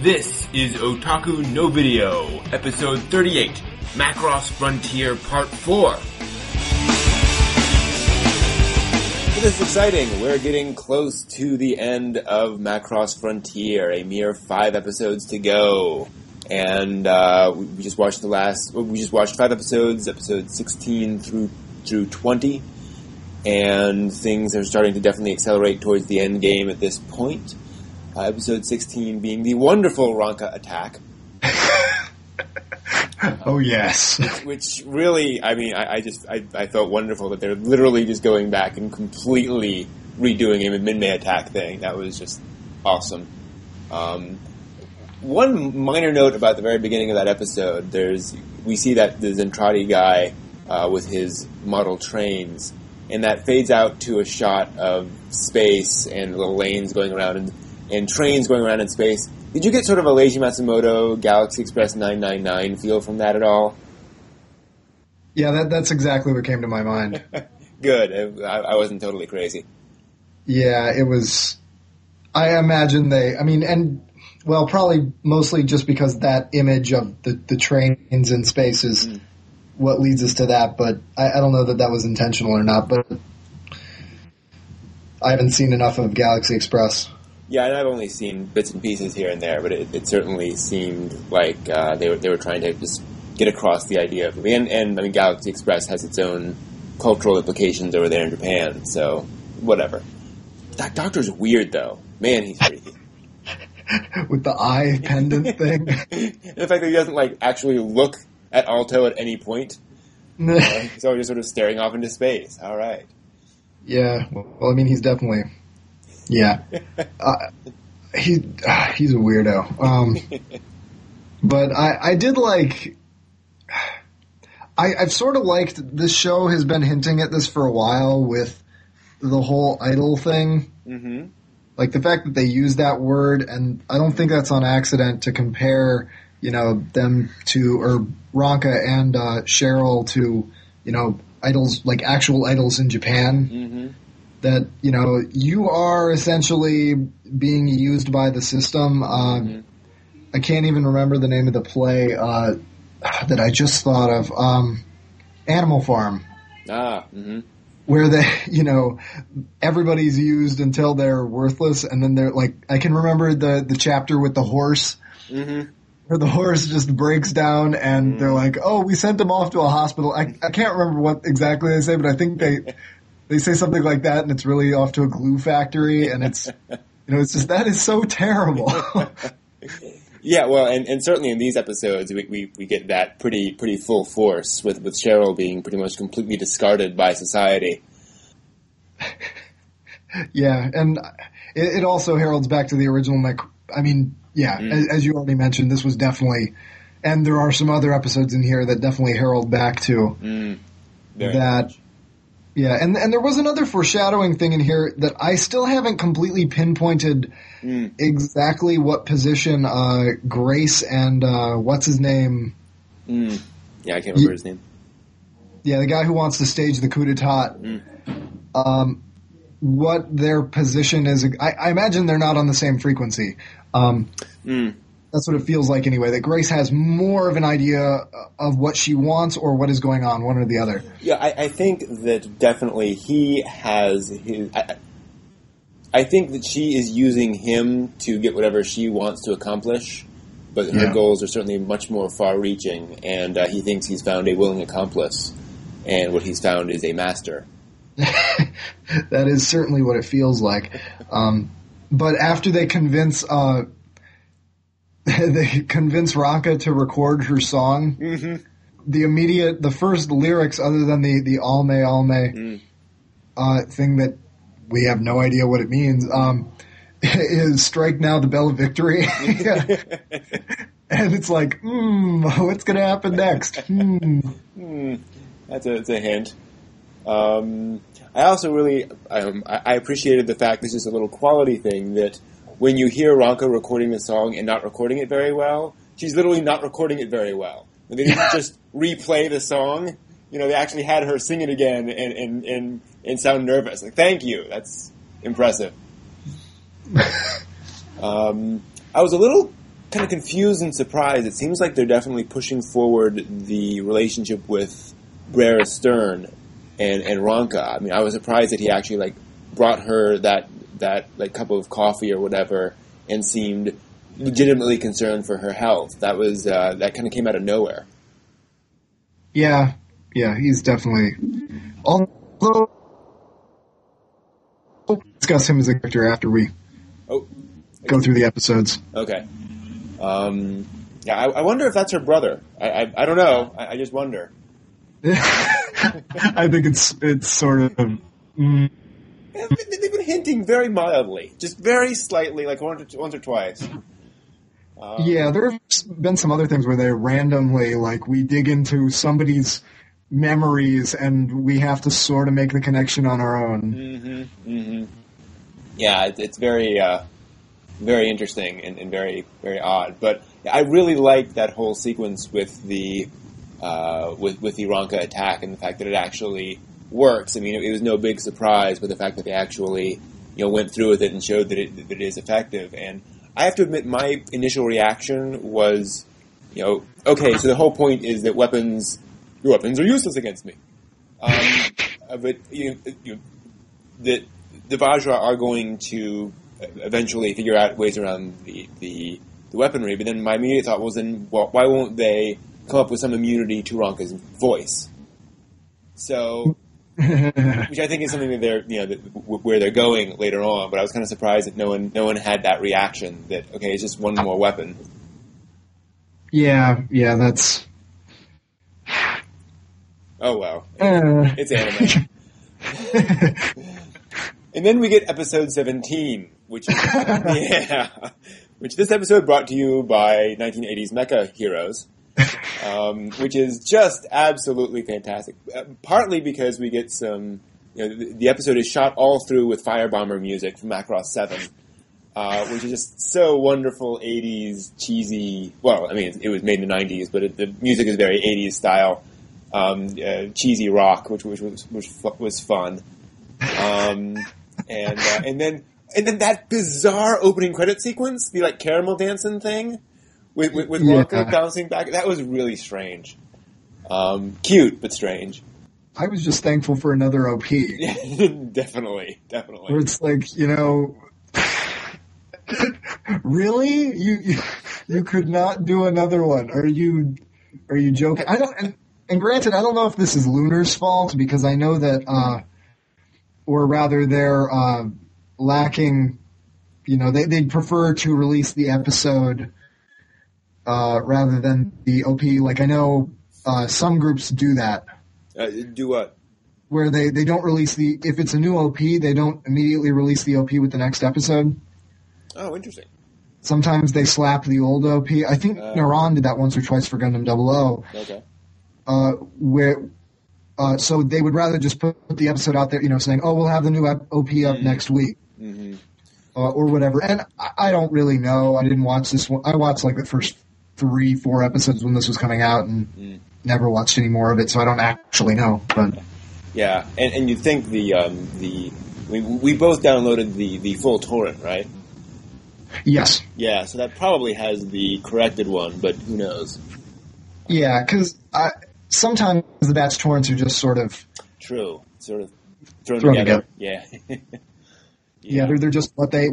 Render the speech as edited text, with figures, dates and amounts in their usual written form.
This is Otaku No Video, episode 38, Macross Frontier Part 4. This is exciting. We're getting close to the end of Macross Frontier, a mere 5 episodes to go. And we just watched 5 episodes, episodes 16 through 20, and things are starting to definitely accelerate towards the end game at this point. Episode 16 being the wonderful Ranka attack. Oh, yes. Which really, I mean, I felt wonderful that they're literally just going back and completely redoing a Minmay attack thing. That was just awesome. One minor note about the very beginning of that episode, we see that the Zentradi guy with his model trains, and that fades out to a shot of space and little lanes going around and trains going around in space. Did you get sort of a Leiji Matsumoto Galaxy Express 999 feel from that at all? Yeah, that's exactly what came to my mind. Good. I wasn't totally crazy. Yeah, it was... I imagine probably mostly just because that image of the trains in space is what leads us to that, but I don't know that was intentional or not, but I haven't seen enough of Galaxy Express. Yeah, and I've only seen bits and pieces here and there, but it certainly seemed like they were trying to just get across the idea of it. And I mean, Galaxy Express has its own cultural implications over there in Japan, so whatever. That doctor's weird, though. Man, he's freaky. With the eye pendant thing. And the fact that he doesn't actually look at Alto at any point. He's always just sort of staring off into space. All right. Yeah, well, I mean, he's definitely... Yeah. He's a weirdo. But I did like... I've sort of liked... This show has been hinting at this for a while with the whole idol thing. Mm-hmm. Like, the fact that they use that word, and I don't think that's on accident to compare, them to... Or Ranka and Cheryl to, idols, like actual idols in Japan. Mm-hmm. That, you are essentially being used by the system. I can't even remember the name of the play that I just thought of. Animal Farm. Where everybody's used until they're worthless, and then they're like, I can remember the chapter with the horse. Mm-hmm. Where the horse just breaks down, and they're like, oh, we sent him off to a hospital. I can't remember what exactly they say, but I think they say something like that, and it's really off to a glue factory, and it's, it's just, that is so terrible. Yeah, well, and certainly in these episodes, we get that pretty full force, with Cheryl being pretty much completely discarded by society. Yeah, and it also heralds back to the original, as you already mentioned, this was definitely, and there are some other episodes in here that definitely herald back to that. Much. Yeah, and there was another foreshadowing thing in here that I still haven't completely pinpointed exactly what position Grace and what's his name? Yeah, I can't remember his name. Yeah, the guy who wants to stage the coup d'etat. What their position is. I imagine they're not on the same frequency. That's what it feels like anyway, that Grace has more of an idea of what she wants or what is going on, one or the other. Yeah, I think that definitely he has his... I think that she is using him to get whatever she wants to accomplish, but her goals are certainly much more far-reaching, and he thinks he's found a willing accomplice, and what he's found is a master. That is certainly what it feels like. But after they convince... they convince Ranka to record her song. Mm-hmm. The first lyrics, other than the Alme thing that we have no idea what it means, is "Strike Now the Bell of Victory." And it's like, what's going to happen next? That's a hint. I also really I appreciated the fact, this is a little quality thing, that when you hear Ranka recording the song and not recording it very well, she's literally not recording it very well. They didn't just replay the song. They actually had her sing it again and sound nervous. Like, thank you. That's impressive. I was a little kind of confused and surprised. It seems like they're definitely pushing forward the relationship with Brera Stern and Ronka. I mean, I was surprised that he actually like brought her that like cup of coffee or whatever, and seemed legitimately concerned for her health. That was that kind of came out of nowhere. Yeah, he's definitely. Although, we'll discuss him as a character after we go through the episodes. Okay. I wonder if that's her brother. I don't know. I just wonder. I think it's sort of. They've been hinting very mildly, just very slightly, like once or twice. Yeah, there have been some other things where they randomly, like, we dig into somebody's memories and we have to sort of make the connection on our own. Yeah, it's very, very interesting and very, very odd. But I really liked that whole sequence with the Ronka attack and the fact that it actually works. I mean, it was no big surprise, but the fact that they actually, went through with it and showed that it is effective. And I have to admit, my initial reaction was, okay, so the whole point is that your weapons are useless against me. But that the Vajra are going to eventually figure out ways around the weaponry. But then my immediate thought was, why won't they come up with some immunity to Ronka's voice? So, which I think is something that they're, where they're going later on. But I was kind of surprised that no one had that reaction. That okay, it's just one more weapon. Yeah, that's. Oh wow, it's anime. And then we get episode 17, which is, which this episode brought to you by 1980s Mecha Heroes. Which is just absolutely fantastic. Partly because we get some, the episode is shot all through with Firebomber music from Macross 7, which is just so wonderful 80s cheesy. Well, I mean, it was made in the 90s, but the music is very 80s style, cheesy rock, which was fun. And then that bizarre opening credit sequence, the like caramel dancing thing. With Wonka bouncing back, that was really strange. Cute, but strange. I was just thankful for another OP. Definitely. Where it's like, really? You could not do another one? Are you joking? I don't. And granted, I don't know if this is Lunar's fault because I know that, or rather, they're lacking. They'd prefer to release the episode. Rather than the OP, like I know some groups do that. Do what? Where they don't release if it's a new OP, they don't immediately release the OP with the next episode. Oh, interesting. Sometimes they slap the old OP. I think Naran did that once or twice for Gundam 00. Okay. So they would rather just put the episode out there, saying, "Oh, we'll have the new OP up next week." Mm-hmm. Or whatever. And I don't really know. I didn't watch this one. I watched like the first 3-4 episodes when this was coming out and never watched any more of it, so I don't actually know. But yeah, and you'd think we both downloaded the full torrent, right? Yes. Yeah, so that probably has the corrected one, but who knows? Yeah, because sometimes the batch torrents are just sort of thrown together. Yeah. Yeah, they're just what they